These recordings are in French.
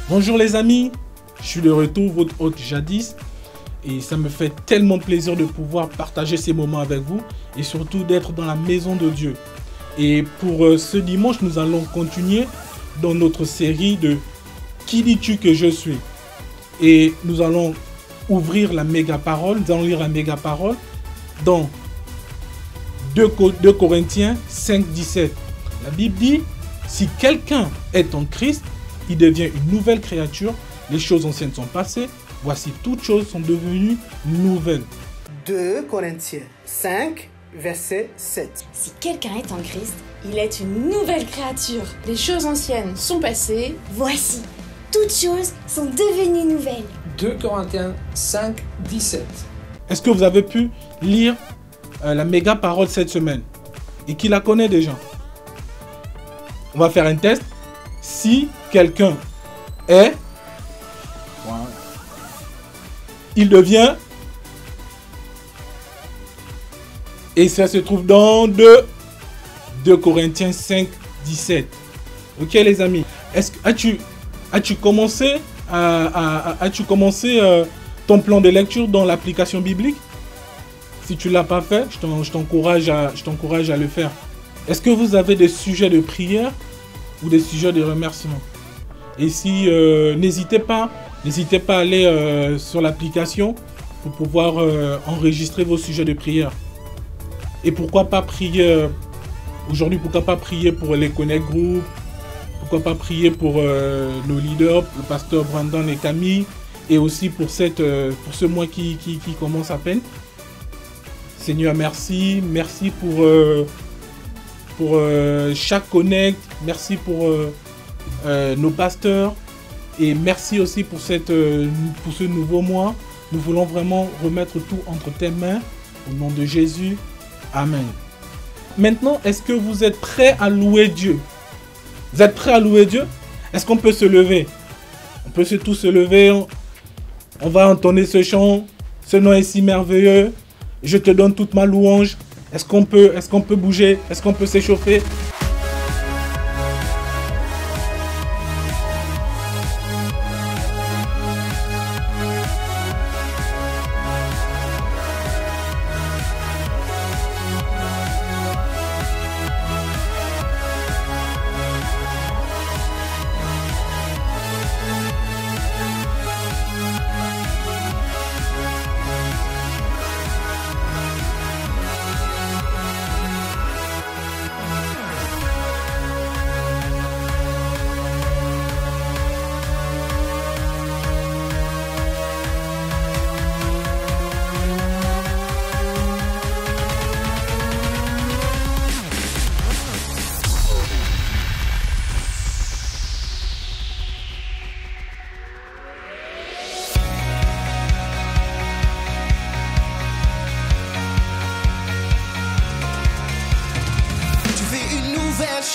Bonjour les amis, je suis de retour, votre hôte Jadis, et ça me fait tellement plaisir de pouvoir partager ces moments avec vous et surtout d'être dans la maison de Dieu. Et pour ce dimanche, nous allons continuer dans notre série de Qui dis-tu que je suis? Et nous allons ouvrir la méga parole, nous allons lire la méga parole dans 2 Corinthiens 5, 17. La Bible dit, si quelqu'un est en Christ, il devient une nouvelle créature, les choses anciennes sont passées, voici toutes choses sont devenues nouvelles. 2 Corinthiens 5, verset 7. Si quelqu'un est en Christ, il est une nouvelle créature. Les choses anciennes sont passées, voici, toutes choses sont devenues nouvelles. 2 Corinthiens 5, 17. Est-ce que vous avez pu lire la méga parole cette semaine? Et qui la connaît déjà? On va faire un test. Si quelqu'un est, voilà, il devient, et ça se trouve dans 2 Corinthiens 5, 17. Ok les amis, as-tu commencé ton plan de lecture dans l'application biblique? Si tu ne l'as pas fait, je t'encourage à le faire. Est-ce que vous avez des sujets de prière ou des sujets de remerciement? Et si, n'hésitez pas à aller sur l'application pour pouvoir enregistrer vos sujets de prière. Et pourquoi pas prier aujourd'hui, pourquoi pas prier pour les Connect Group, pourquoi pas prier pour nos leaders, le pasteur Brandon et Camille, et aussi pour ce mois qui commence à peine. Seigneur, merci pour chaque connect, merci pour nos pasteurs et merci aussi pour ce nouveau mois. Nous voulons vraiment remettre tout entre tes mains au nom de Jésus. Amen. Maintenant, est-ce que vous êtes prêts à louer Dieu? Vous êtes prêts à louer Dieu? Est-ce qu'on peut se lever? On peut tous se lever. On va entonner ce chant. Ce nom est si merveilleux. Je te donne toute ma louange. Est-ce qu'on peut bouger? Est-ce qu'on peut s'échauffer?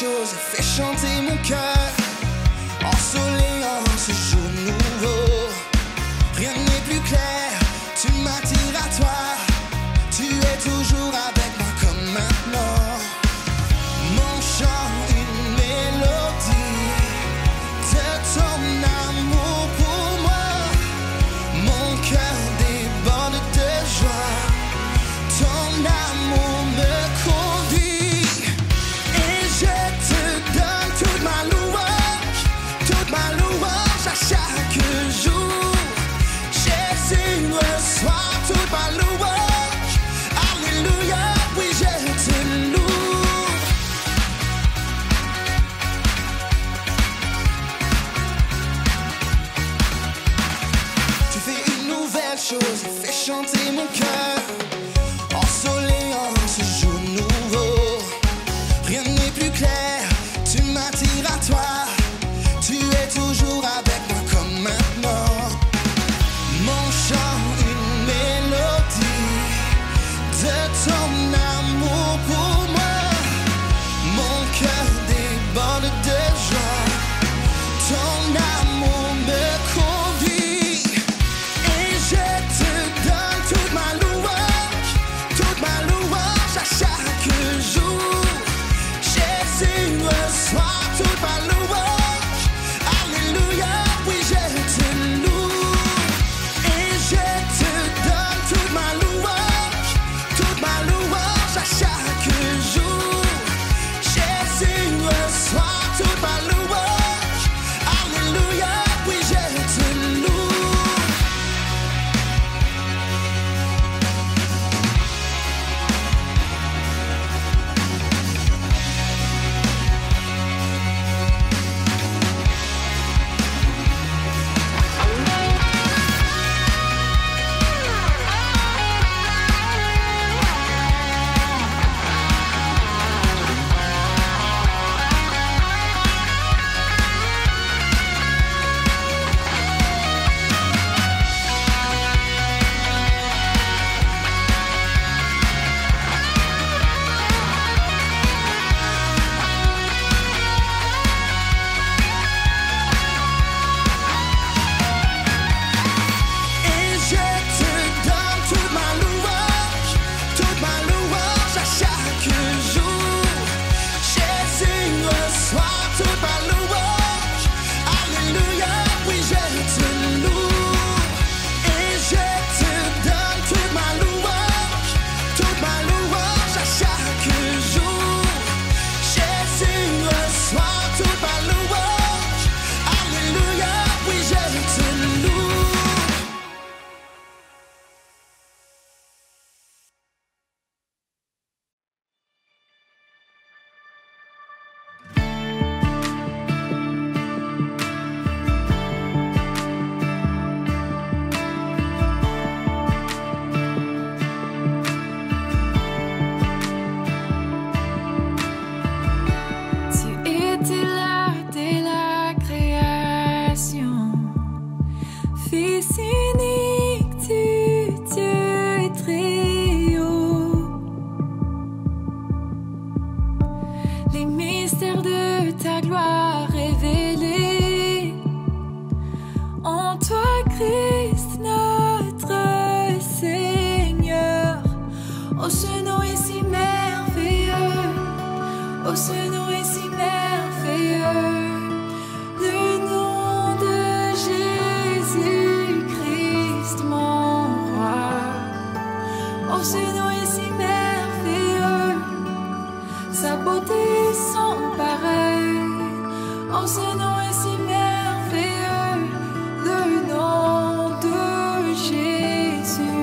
Chose fait chanter mon cœur, ensoleillant ce jour nouveau. Rien n'est plus clair, tu m'attires à toi, tu es toujours avec moi comme maintenant. Mon chant, une mélodie de ton amour pour moi. Mon cœur déborde de joie, ton amour me conduit. Je te donne toute ma louange à chaque jour. Jésus reçoit toute ma louange. Alléluia, oui je te loue. Tu fais une nouvelle chose, fais chanter mon cœur, ensoleillant ce jour nouveau. Rien n'est plus clair, tu m'attires à toi, tu es toujours avec moi comme maintenant. Mon chant, une mélodie de ton amour pour moi. Mon cœur déborde de joie, ton amour me conduit. Et je te donne toute ma louange. Fils unique du Dieu très haut, les mystères de ta gloire révélés en toi, Christ, notre Seigneur. Oh, ce nom est si merveilleux, oh, ce nom est si merveilleux, le nom de Jésus-Christ, mon roi. Oh, ce nom est si merveilleux, sa beauté sans pareil. Oh, ce nom est si merveilleux, le nom de Jésus.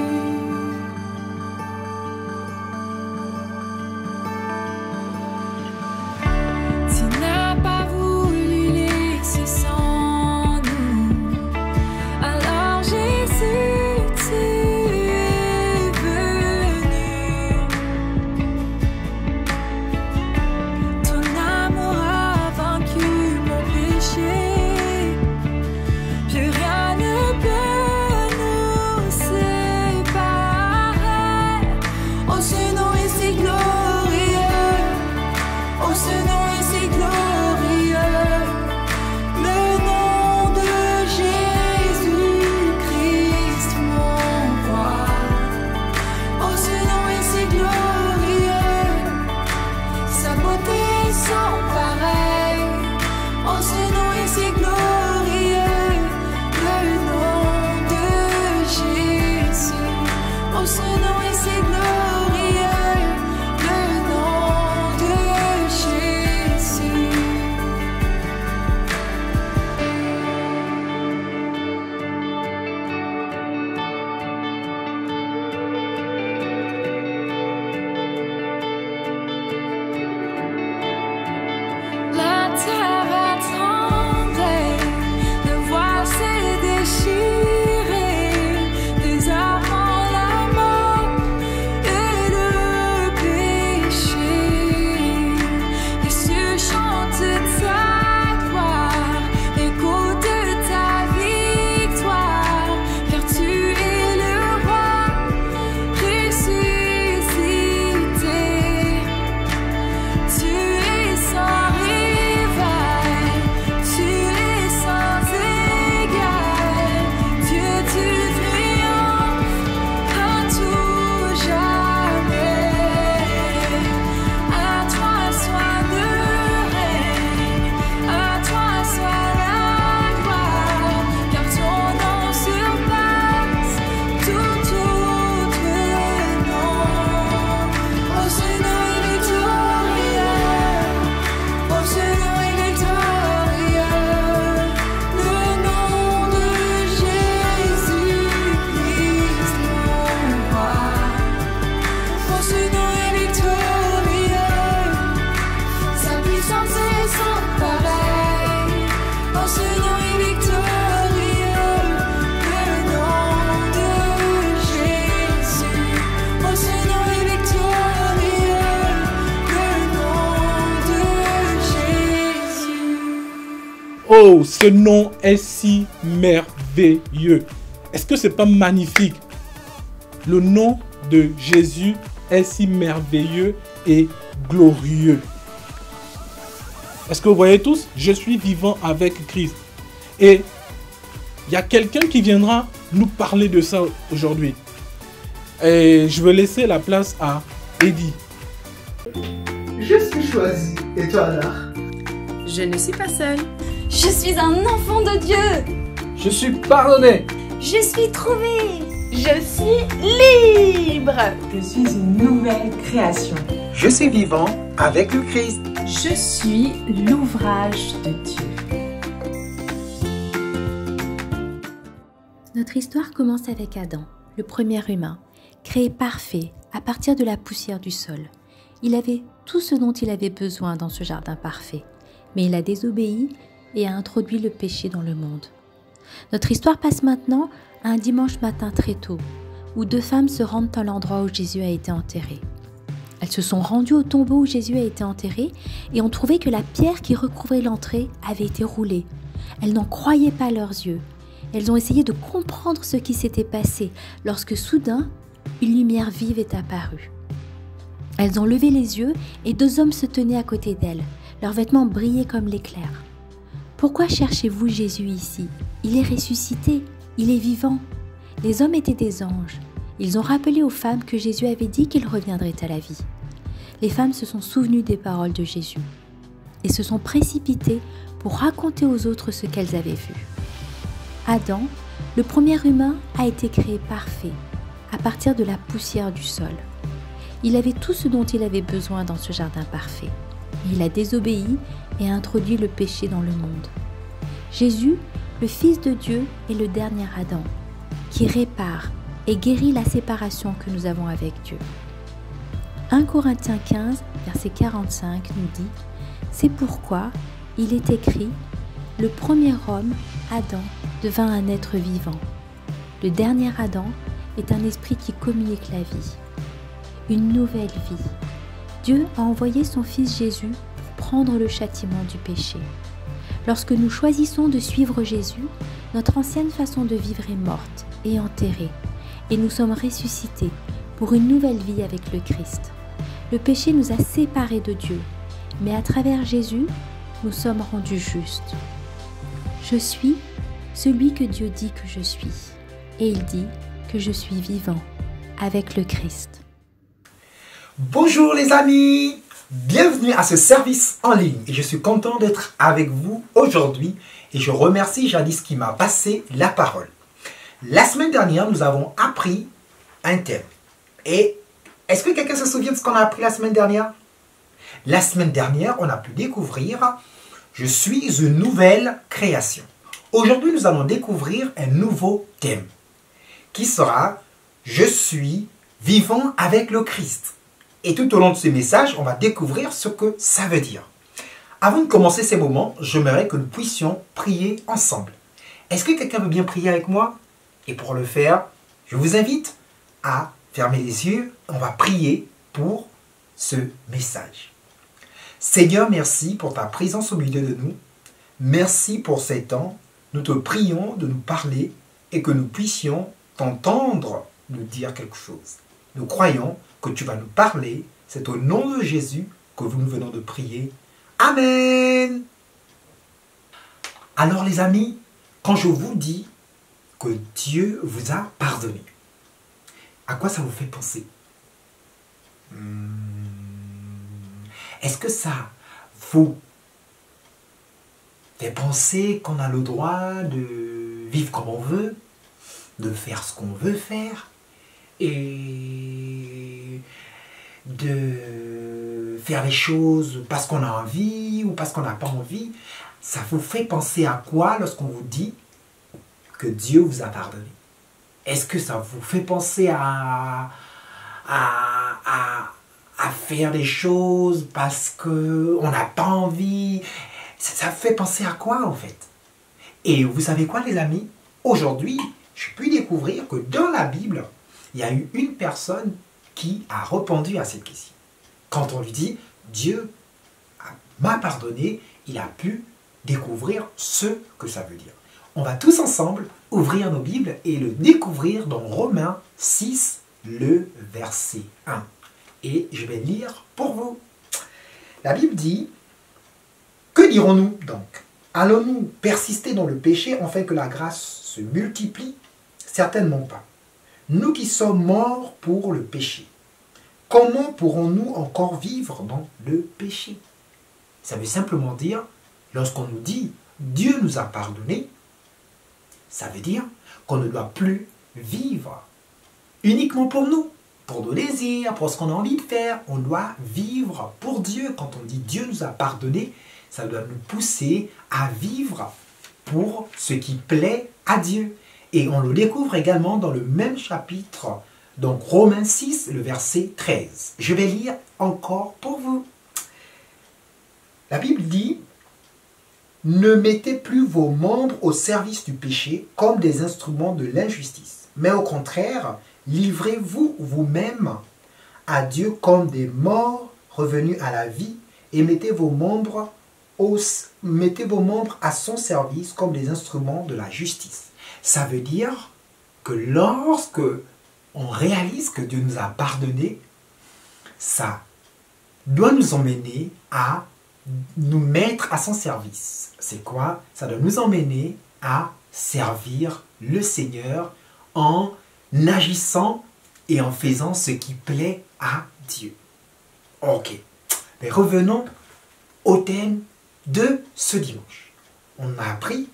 Tu n'as pas voulu laisser sans nous, alors Jésus, tu es venu. Ton amour a vaincu mon péché, plus rien ne peut nous séparer. Oh, ce nom est si glorieux, oh, ce nom est si glorieux, le nom de Jésus-Christ, mon roi. Oh, ce nom est si glorieux, sa beauté sans pareil. Oh, ce nom est si glorieux, le nom de Jésus. Oh, ce nom est si glorieux, le nom de Jésus. La terre va trembler, le voile s'est déchiré, désarmant la mort et le péché. Les cieux chantent ta gloire, l'écho de ta victoire, car tu es le roi ressuscité. Tu es sans rival, tu es sans égal, Dieu tu triomphes à tout jamais. À toi soit le règne, à toi soit la gloire, car ton nom surpasse tout autre nom. Oh, ce nom est victorieux, oh, ce nom est victorieux, le nom de Jésus-Christ, mon roi. Oh, ce nom est victorieux, sa puissance est sans pareil. Oh, ce nom est victorieux, le nom de Jésus. Oh, ce nom est victorieux, le nom de Jésus. Oh, ce nom est si merveilleux. Est-ce que c'est pas magnifique? Le nom de Jésus est si merveilleux et glorieux. Est-ce que vous voyez tous? Je suis vivant avec Christ. Et il y a quelqu'un qui viendra nous parler de ça aujourd'hui. Et je vais laisser la place à Eddie. Je suis choisi. Et toi alors? Je ne suis pas seule. Je suis un enfant de Dieu. Je suis pardonné. Je suis trouvé. Je suis libre. Je suis une nouvelle création. Je suis vivant avec le Christ. Je suis l'ouvrage de Dieu. Notre histoire commence avec Adam, le premier humain, créé parfait à partir de la poussière du sol. Il avait tout ce dont il avait besoin dans ce jardin parfait, mais il a désobéi et a introduit le péché dans le monde. Notre histoire passe maintenant à un dimanche matin très tôt, où deux femmes se rendent à l'endroit où Jésus a été enterré. Elles se sont rendues au tombeau où Jésus a été enterré et ont trouvé que la pierre qui recouvrait l'entrée avait été roulée. Elles n'en croyaient pas leurs yeux. Elles ont essayé de comprendre ce qui s'était passé lorsque soudain, une lumière vive est apparue. Elles ont levé les yeux et 2 hommes se tenaient à côté d'elles. Leurs vêtements brillaient comme l'éclair. « Pourquoi cherchez-vous Jésus ici? Il est ressuscité, il est vivant. » Les hommes étaient des anges. Ils ont rappelé aux femmes que Jésus avait dit qu'il reviendrait à la vie. Les femmes se sont souvenues des paroles de Jésus et se sont précipitées pour raconter aux autres ce qu'elles avaient vu. Adam, le premier humain, a été créé parfait, à partir de la poussière du sol. Il avait tout ce dont il avait besoin dans ce jardin parfait. Il a désobéi et a introduit le péché dans le monde. Jésus, le Fils de Dieu, est le dernier Adam, qui répare et guérit la séparation que nous avons avec Dieu. 1 Corinthiens 15, verset 45 nous dit « C'est pourquoi il est écrit « Le premier homme, Adam, devint un être vivant. Le dernier Adam est un esprit qui communique la vie. Une nouvelle vie. Dieu a envoyé son Fils Jésus pour prendre le châtiment du péché. Lorsque nous choisissons de suivre Jésus, notre ancienne façon de vivre est morte et enterrée, et nous sommes ressuscités pour une nouvelle vie avec le Christ. Le péché nous a séparés de Dieu, mais à travers Jésus, nous sommes rendus justes. Je suis celui que Dieu dit que je suis, et il dit que je suis vivant avec le Christ. Bonjour les amis, bienvenue à ce service en ligne et je suis content d'être avec vous aujourd'hui et je remercie Jadis qui m'a passé la parole. La semaine dernière, nous avons appris un thème. Et est-ce que quelqu'un se souvient de ce qu'on a appris la semaine dernière? La semaine dernière, on a pu découvrir « Je suis une nouvelle création ». Aujourd'hui, nous allons découvrir un nouveau thème qui sera « Je suis vivant avec le Christ ». Et tout au long de ce message, on va découvrir ce que ça veut dire. Avant de commencer ces moments, j'aimerais que nous puissions prier ensemble. Est-ce que quelqu'un veut bien prier avec moi? Et pour le faire, je vous invite à fermer les yeux. On va prier pour ce message. Seigneur, merci pour ta présence au milieu de nous. Merci pour ces temps. Nous te prions de nous parler et que nous puissions t'entendre nous dire quelque chose. Nous croyons que tu vas nous parler. C'est au nom de Jésus que nous venons de prier. Amen. Alors les amis, quand je vous dis que Dieu vous a pardonné, à quoi ça vous fait penser? Est-ce que ça vous fait penser qu'on a le droit de vivre comme on veut, de faire ce qu'on veut faire et de faire les choses parce qu'on a envie ou parce qu'on n'a pas envie? Ça vous fait penser à quoi lorsqu'on vous dit que Dieu vous a pardonné? Est-ce que ça vous fait penser à faire des choses parce qu'on n'a pas envie? Ça fait penser à quoi en fait? Et vous savez quoi les amis? Aujourd'hui, je puis découvrir que dans la Bible, il y a eu une personne qui a répondu à cette question. Quand on lui dit « Dieu m'a pardonné », il a pu découvrir ce que ça veut dire. On va tous ensemble ouvrir nos Bibles et le découvrir dans Romains 6, le verset 1. Et je vais lire pour vous. La Bible dit « Que dirons-nous donc? Allons-nous persister dans le péché afin que la grâce se multiplie? Certainement pas. Nous qui sommes morts pour le péché, comment pourrons-nous encore vivre dans le péché ?» Ça veut simplement dire, lorsqu'on nous dit « Dieu nous a pardonné », ça veut dire qu'on ne doit plus vivre uniquement pour nous, pour nos désirs, pour ce qu'on a envie de faire. On doit vivre pour Dieu. Quand on dit Dieu nous a pardonné, ça doit nous pousser à vivre pour ce qui plaît à Dieu. Et on le découvre également dans le même chapitre, donc Romains 6, le verset 13. Je vais lire encore pour vous. La Bible dit « Ne mettez plus vos membres au service du péché comme des instruments de l'injustice, mais au contraire, livrez-vous vous-même à Dieu comme des morts revenus à la vie et mettez vos membres à son service comme des instruments de la justice. » Ça veut dire que lorsque on réalise que Dieu nous a pardonné, ça doit nous emmener à nous mettre à son service. C'est quoi? Ça doit nous emmener à servir le Seigneur en agissant et en faisant ce qui plaît à Dieu. Ok, mais revenons au thème de ce dimanche. On a appris,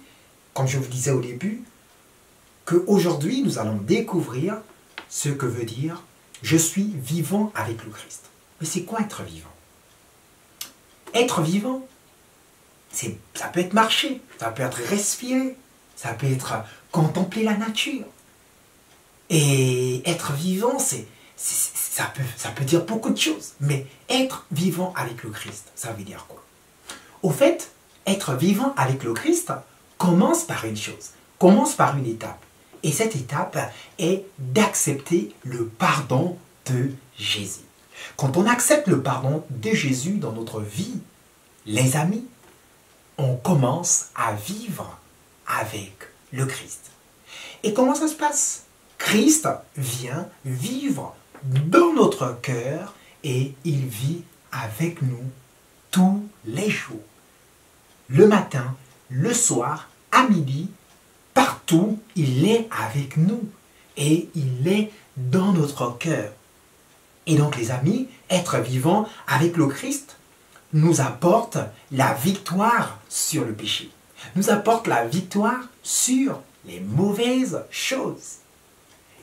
comme je vous disais au début, qu'aujourd'hui nous allons découvrir ce que veut dire « Je suis vivant avec le Christ ». Mais c'est quoi être vivant? Être vivant, ça peut être marcher, ça peut être respirer, ça peut être contempler la nature. Et être vivant, ça peut dire beaucoup de choses. Mais être vivant avec le Christ, ça veut dire quoi? Au fait, être vivant avec le Christ commence par une chose, commence par une étape. Et cette étape est d'accepter le pardon de Jésus. Quand on accepte le pardon de Jésus dans notre vie, les amis, on commence à vivre avec le Christ. Et comment ça se passe? Christ vient vivre dans notre cœur et il vit avec nous tous les jours. Le matin, le soir, à midi, partout, il est avec nous et il est dans notre cœur. Et donc les amis, être vivant avec le Christ nous apporte la victoire sur le péché, nous apporte la victoire sur les mauvaises choses.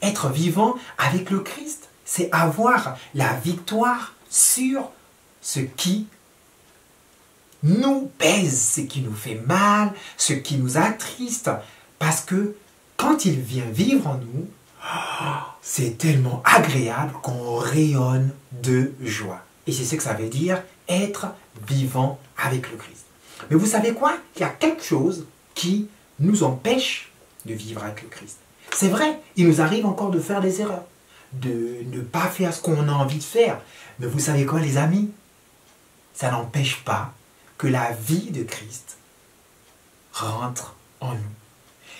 Être vivant avec le Christ, c'est avoir la victoire sur ce qui nous pèse, ce qui nous fait mal, ce qui nous attriste. Parce que quand il vient vivre en nous, c'est tellement agréable qu'on rayonne de joie. Et c'est ce que ça veut dire être vivant avec le Christ. Mais vous savez quoi? Il y a quelque chose qui nous empêche de vivre avec le Christ. C'est vrai, il nous arrive encore de faire des erreurs, de ne pas faire ce qu'on a envie de faire. Mais vous savez quoi, les amis? Ça n'empêche pas que la vie de Christ rentre en nous.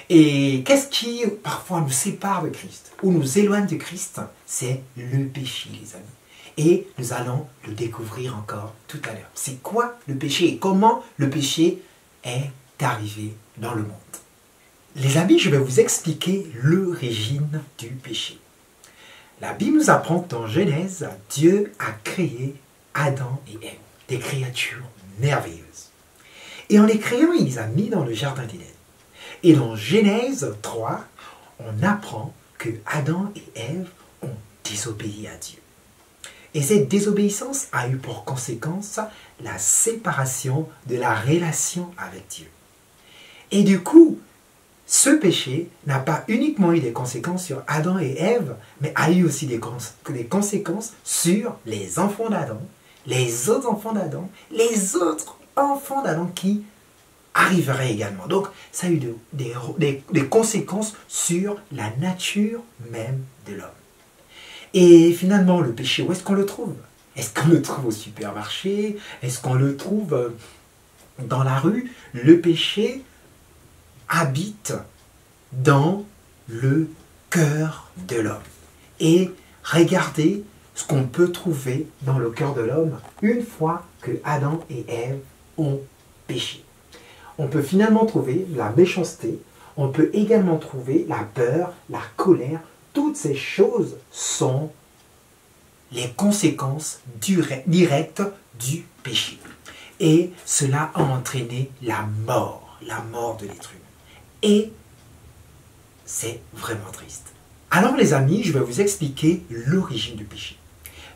Et qu'est-ce qui parfois nous sépare de Christ ou nous éloigne de Christ? C'est le péché, les amis. Et nous allons le découvrir encore tout à l'heure. C'est quoi le péché et comment le péché est arrivé dans le monde? Les amis, je vais vous expliquer l'origine du péché. La Bible nous apprend que dans Genèse, Dieu a créé Adam et Ève, des créatures merveilleuses. Et en les créant, il les a mis dans le jardin d'Éden. Et dans Genèse 3, on apprend que Adam et Ève ont désobéi à Dieu. Et cette désobéissance a eu pour conséquence la séparation de la relation avec Dieu. Et du coup, ce péché n'a pas uniquement eu des conséquences sur Adam et Ève, mais a eu aussi des conséquences sur les enfants d'Adam, les autres enfants d'Adam, les autres enfants d'Adam qui arriveraient également. Donc, ça a eu des conséquences sur la nature même de l'homme. Et finalement, le péché, où est-ce qu'on le trouve? Est-ce qu'on le trouve au supermarché? Est-ce qu'on le trouve dans la rue? Le péché habite dans le cœur de l'homme. Et regardez ce qu'on peut trouver dans le cœur de l'homme une fois que Adam et Ève ont péché. On peut finalement trouver la méchanceté, on peut également trouver la peur, la colère. Toutes ces choses sont les conséquences directes du péché. Et cela a entraîné la mort de l'être humain. Et c'est vraiment triste. Alors les amis, je vais vous expliquer l'origine du péché.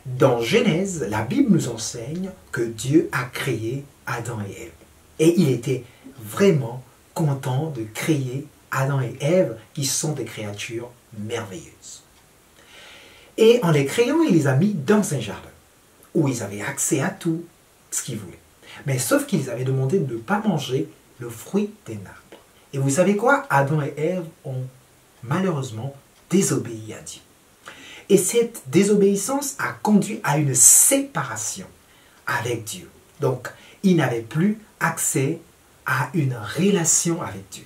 Dans Genèse, la Bible nous enseigne que Dieu a créé Adam et Ève. Et il était vraiment content de créer Adam et Ève, qui sont des créatures merveilleuses. Et en les créant, il les a mis dans un jardin, où ils avaient accès à tout ce qu'ils voulaient. Mais sauf qu'ils avaient demandé de ne pas manger le fruit des arbres. Et vous savez quoi? Adam et Ève ont malheureusement désobéi à Dieu. Et cette désobéissance a conduit à une séparation avec Dieu. Donc, ils n'avaient plus accès à une relation avec Dieu.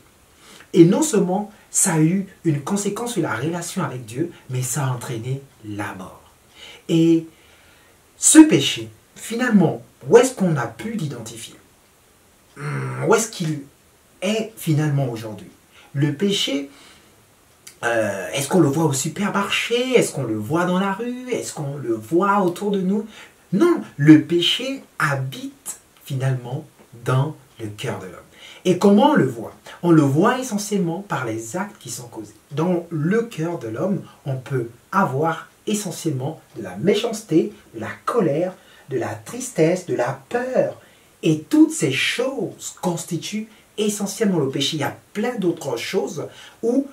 Et non seulement ça a eu une conséquence sur la relation avec Dieu, mais ça a entraîné la mort. Et ce péché, finalement, où est-ce qu'on a pu l'identifier? Où est-ce qu'il est finalement aujourd'hui? Le péché, est-ce qu'on le voit au supermarché? Est-ce qu'on le voit dans la rue? Est-ce qu'on le voit autour de nous? Non, le péché habite finalement dans le cœur de l'homme. Et comment on le voit? On le voit essentiellement par les actes qui sont causés. Dans le cœur de l'homme, on peut avoir essentiellement de la méchanceté, de la colère, de la tristesse, de la peur. Et toutes ces choses constituent essentiellement le péché. Il y a plein d'autres choses où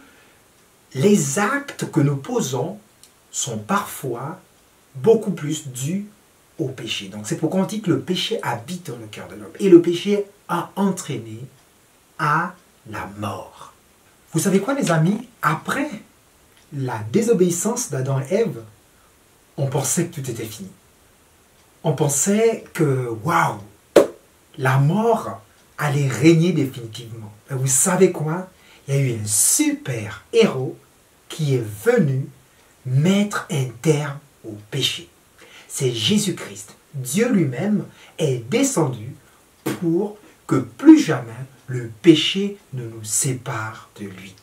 les actes que nous posons sont parfois beaucoup plus dus au péché. Donc c'est pourquoi on dit que le péché habite dans le cœur de l'homme. Et le péché a entraîné à la mort. Vous savez quoi les amis? Après la désobéissance d'Adam et Ève, on pensait que tout était fini. On pensait que, waouh, la mort allait régner définitivement. Et vous savez quoi? Il y a eu un super héros qui est venu mettre un terme au péché. C'est Jésus-Christ. Dieu lui-même est descendu pour que plus jamais le péché ne nous sépare de lui.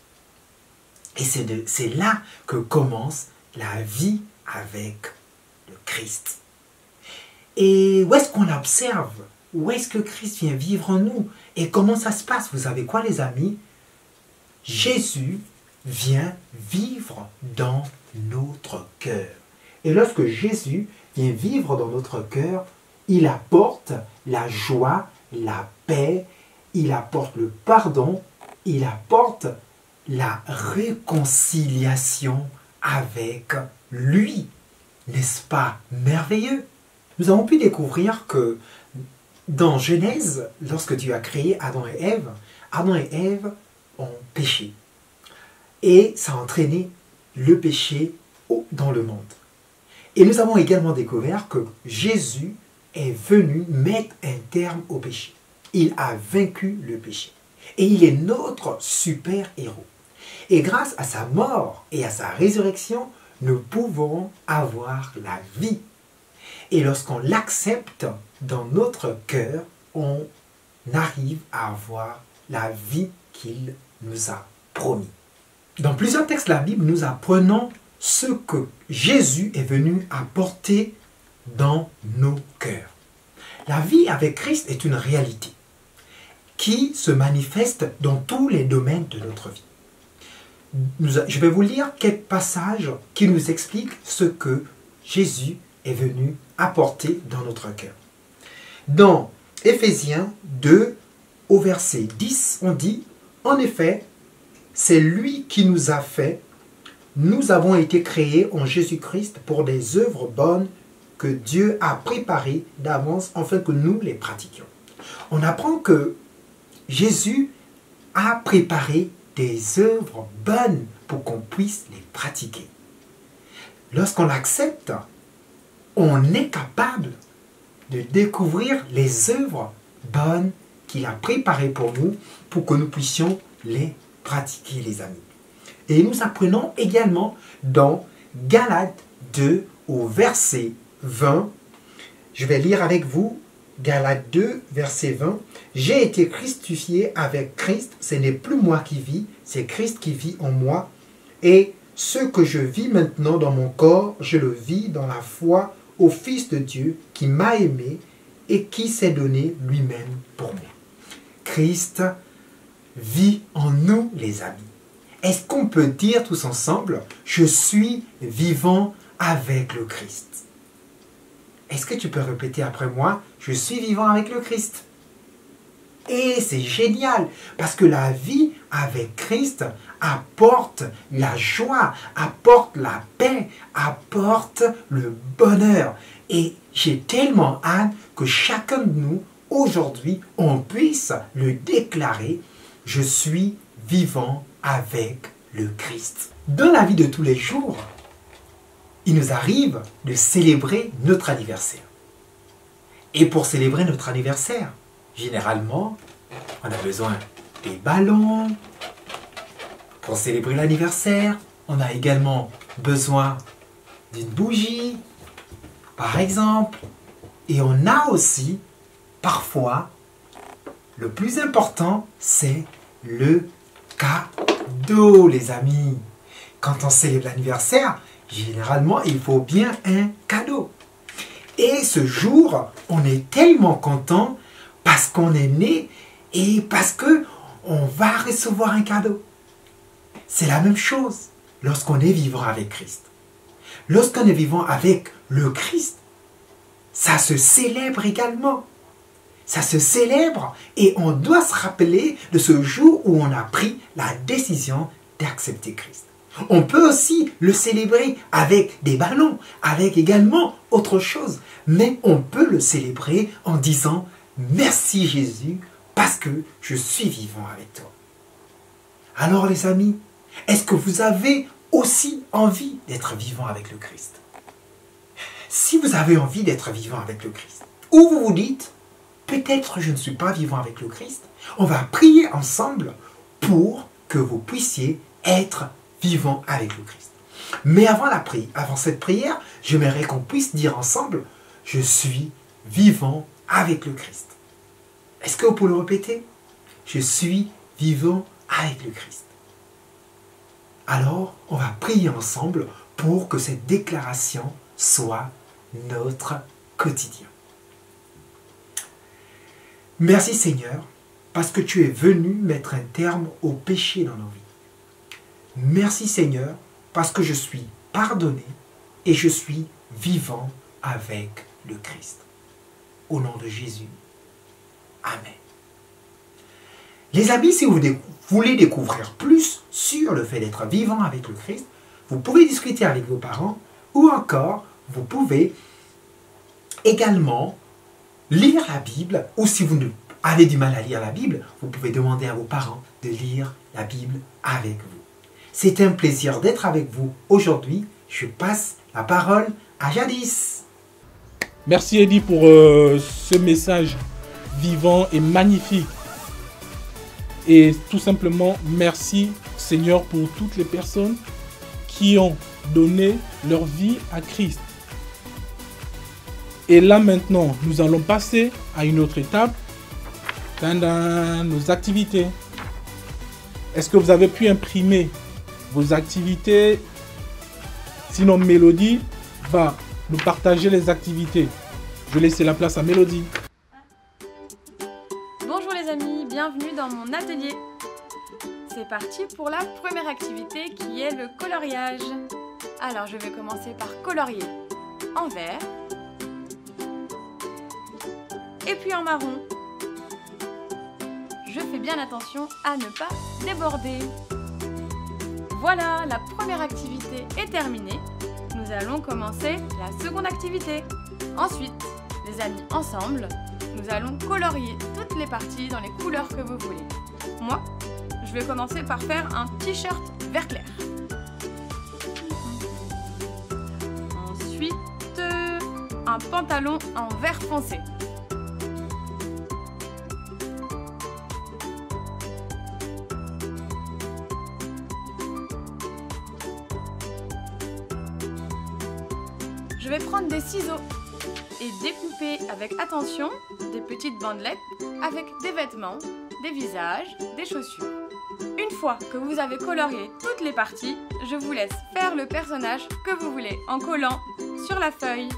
Et c'est là que commence la vie avec le Christ. Et où est-ce qu'on observe? Où est-ce que Christ vient vivre en nous? Et comment ça se passe? Vous savez quoi les amis? Jésus vient vivre dans notre cœur. Et lorsque Jésus vient vivre dans notre cœur, il apporte la joie, la paix, il apporte le pardon, il apporte la réconciliation avec lui. N'est-ce pas merveilleux? Nous avons pu découvrir que dans Genèse, lorsque Dieu a créé Adam et Ève ont péché. Et ça a entraîné le péché dans le monde. Et nous avons également découvert que Jésus est venu mettre un terme au péché. Il a vaincu le péché. Et il est notre super-héros. Et grâce à sa mort et à sa résurrection, nous pouvons avoir la vie. Et lorsqu'on l'accepte dans notre cœur, on arrive à avoir la vie qu'il nous a promis. Dans plusieurs textes de la Bible, nous apprenons ce que Jésus est venu apporter dans nos cœurs. La vie avec Christ est une réalité qui se manifeste dans tous les domaines de notre vie. Je vais vous lire quelques passages qui nous expliquent ce que Jésus est venu apporter dans notre cœur. Dans Éphésiens 2, au verset 10, on dit « En effet, c'est lui qui nous a fait, nous avons été créés en Jésus-Christ pour des œuvres bonnes que Dieu a préparées d'avance afin que nous les pratiquions. » On apprend que Jésus a préparé des œuvres bonnes pour qu'on puisse les pratiquer. Lorsqu'on l'accepte, on est capable de découvrir les œuvres bonnes qu'il a préparées pour nous, pour que nous puissions les pratiquer, les amis. Et nous apprenons également dans Galates 2 au verset 20, je vais lire avec vous Galates 2 verset 20, « J'ai été crucifié avec Christ, ce n'est plus moi qui vis, c'est Christ qui vit en moi, et ce que je vis maintenant dans mon corps, je le vis dans la foi au Fils de Dieu qui m'a aimé et qui s'est donné lui-même pour moi. » Christ vit en nous, les amis. Est-ce qu'on peut dire tous ensemble, je suis vivant avec le Christ? Est-ce que tu peux répéter après moi, je suis vivant avec le Christ? Et c'est génial, parce que la vie avec Christ apporte la joie, apporte la paix, apporte le bonheur. Et j'ai tellement hâte que chacun de nous, aujourd'hui, on puisse le déclarer, je suis vivant avec le Christ. Dans la vie de tous les jours, il nous arrive de célébrer notre anniversaire. Et pour célébrer notre anniversaire, généralement, on a besoin des ballons, Pour célébrer l'anniversaire, on a également besoin d'une bougie, par exemple. Et on a aussi, parfois, le plus important, c'est le cadeau, les amis. Quand on célèbre l'anniversaire, généralement, il faut bien un cadeau. Et ce jour, on est tellement content parce qu'on est né et parce qu'on va recevoir un cadeau. C'est la même chose lorsqu'on est vivant avec Christ. Lorsqu'on est vivant avec le Christ, ça se célèbre également. Ça se célèbre et on doit se rappeler de ce jour où on a pris la décision d'accepter Christ. On peut aussi le célébrer avec des ballons, avec également autre chose. Mais on peut le célébrer en disant « Merci Jésus parce que je suis vivant avec toi ». Alors les amis, est-ce que vous avez aussi envie d'être vivant avec le Christ? Si vous avez envie d'être vivant avec le Christ, ou vous vous dites « Peut-être je ne suis pas vivant avec le Christ », on va prier ensemble pour que vous puissiez être vivant avec le Christ. Mais avant cette prière, j'aimerais qu'on puisse dire ensemble « Je suis vivant avec le Christ ». Est-ce que vous pouvez le répéter? Je suis vivant avec le Christ. Alors, on va prier ensemble pour que cette déclaration soit notre quotidien. Merci Seigneur, parce que tu es venu mettre un terme au péché dans nos vies. Merci Seigneur, parce que je suis pardonné et je suis vivant avec le Christ. Au nom de Jésus. Amen. Les amis, si vous voulez découvrir plus sur le fait d'être vivant avec le Christ, vous pouvez discuter avec vos parents ou encore vous pouvez également lire la Bible, ou si vous avez du mal à lire la Bible, vous pouvez demander à vos parents de lire la Bible avec vous. C'est un plaisir d'être avec vous aujourd'hui. Je passe la parole à Jadis. Merci Eddie pour ce message vivant et magnifique. Et tout simplement, merci Seigneur pour toutes les personnes qui ont donné leur vie à Christ. Et là maintenant, nous allons passer à une autre étape, nos activités. Est-ce que vous avez pu imprimer vos activités? Sinon, Mélodie va nous partager les activités. Je vais laisser la place à Mélodie. Bonjour les amis, bienvenue dans mon atelier. C'est parti pour la première activité qui est le coloriage. Alors je vais commencer par colorier en vert et puis en marron. Je fais bien attention à ne pas déborder. Voilà, la première activité est terminée. Nous allons commencer la seconde activité. Ensuite, les amis, ensemble, nous allons colorier toutes les parties dans les couleurs que vous voulez. Moi, je vais commencer par faire un t-shirt vert clair. Ensuite, un pantalon en vert foncé. Je vais prendre des ciseaux et découper avec attention des petites bandelettes avec des vêtements, des visages, des chaussures. Une fois que vous avez colorié toutes les parties, je vous laisse faire le personnage que vous voulez en collant sur la feuille.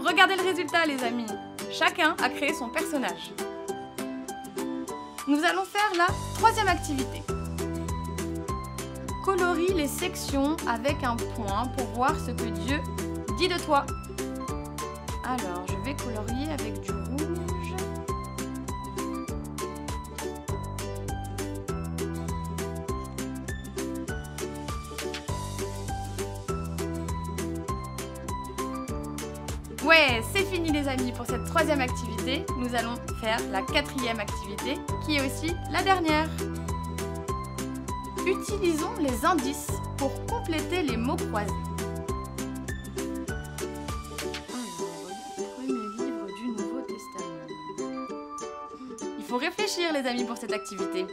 Regardez le résultat les amis, chacun a créé son personnage. Nous allons faire la troisième activité. Colorie les sections avec un point pour voir ce que Dieu dit de toi. Alors, je vais colorier avec du rouge. Ouais, c'est fini les amis pour cette troisième activité. Nous allons faire la quatrième activité qui est aussi la dernière. Utilisons les indices pour compléter les mots croisés. Premier livre du Nouveau Testament. Il faut réfléchir les amis pour cette activité.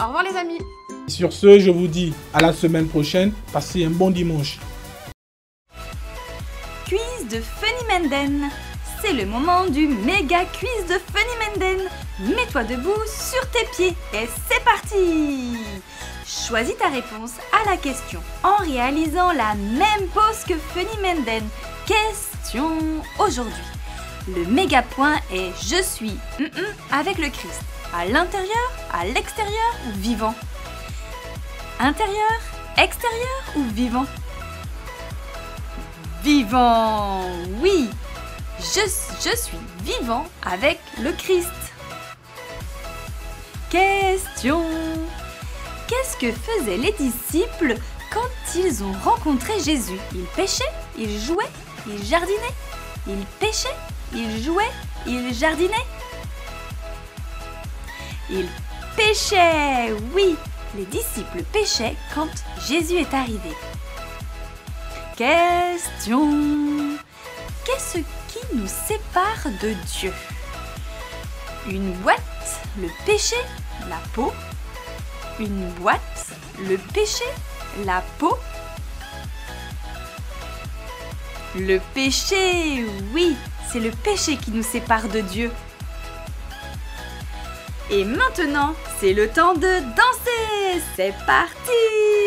Au revoir les amis. Sur ce, je vous dis à la semaine prochaine. Passez un bon dimanche. Quiz de Funny Menden. C'est le moment du méga quiz de Funny Menden. Mets-toi debout sur tes pieds et c'est parti! Choisis ta réponse à la question en réalisant la même pose que Funny Menden. Question aujourd'hui. Le méga point est je suis avec le Christ. À l'intérieur, à l'extérieur ou vivant? Intérieur, extérieur ou vivant? Vivant, oui. Je suis vivant avec le Christ. Question. Qu'est-ce que faisaient les disciples quand ils ont rencontré Jésus? Ils pêchaient, ils jouaient, ils jardinaient. Ils pêchaient, ils jouaient, ils jardinaient. Ils pêchaient, oui. Les disciples pêchaient quand Jésus est arrivé. Question. Qu'est-ce qui nous sépare de Dieu? Une boîte, le péché, la peau. Une boîte, le péché, la peau. Le péché, oui, c'est le péché qui nous sépare de Dieu. Et maintenant, c'est le temps de danser. C'est parti!